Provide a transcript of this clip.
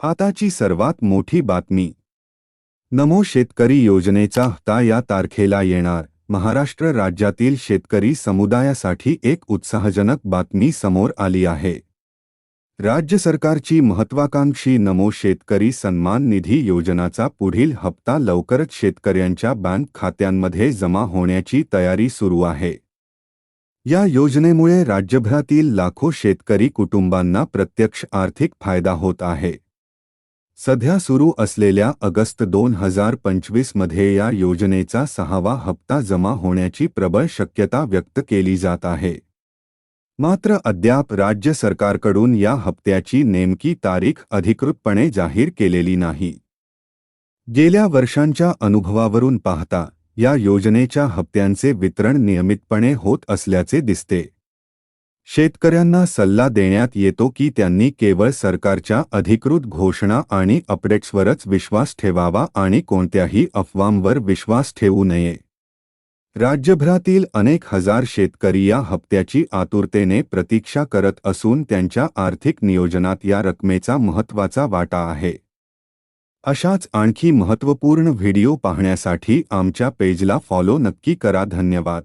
आताची सर्वात मोठी बातमी. नमो शेतकरी योजनेचा हप्ता या तारखेला येणार. महाराष्ट्र राज्यातील शेतकरी समुदायासाठी एक उत्साहजनक बातमी समोर आली आहे. राज्य सरकारची महत्त्वाकांक्षी नमो शेतकरी सन्मान निधी योजनाचा पुढील हप्ता लवकरच शेतकऱ्यांच्या बँक खात्यांमध्ये जमा होण्याची तयारी सुरू आहे. या योजनेमुळे राज्यभरातील लाखो शेतकरी कुटुंबांना प्रत्यक्ष आर्थिक फायदा होत आहे. सध्या सुरू असलेल्या ऑगस्ट 2025 मध्ये या योजनेचा 6वा हप्ता जमा होण्याची प्रबळ शक्यता व्यक्त केली जात आहे. मात्र अद्याप राज्य सरकारकडून या हप्त्याची नेमकी तारीख अधिकृतपणे जाहीर केलेली नाही. गेल्या वर्षांच्या अनुभवावरून पाहता या योजनेच्या हप्त्यांचे वितरण नियमितपणे होत असल्याचे दिसते. शेतकऱ्यांना सल्ला देण्यात येतो की त्यांनी केवळ सरकारच्या अधिकृत घोषणा आणि अपडेट्सवरच विश्वास ठेवावा आणि कोणत्याही अफवांवर विश्वास ठेवू नये. राज्यभरातील अनेक हजार शेतकरी या हप्त्याची आतुरतेने प्रतीक्षा करत असून त्यांच्या आर्थिक नियोजनात या रकमेचा महत्त्वाचा वाटा आहे. अशाच आणखी महत्त्वपूर्ण व्हिडिओ पाहण्यासाठी आमच्या पेजला फॉलो नक्की करा. धन्यवाद.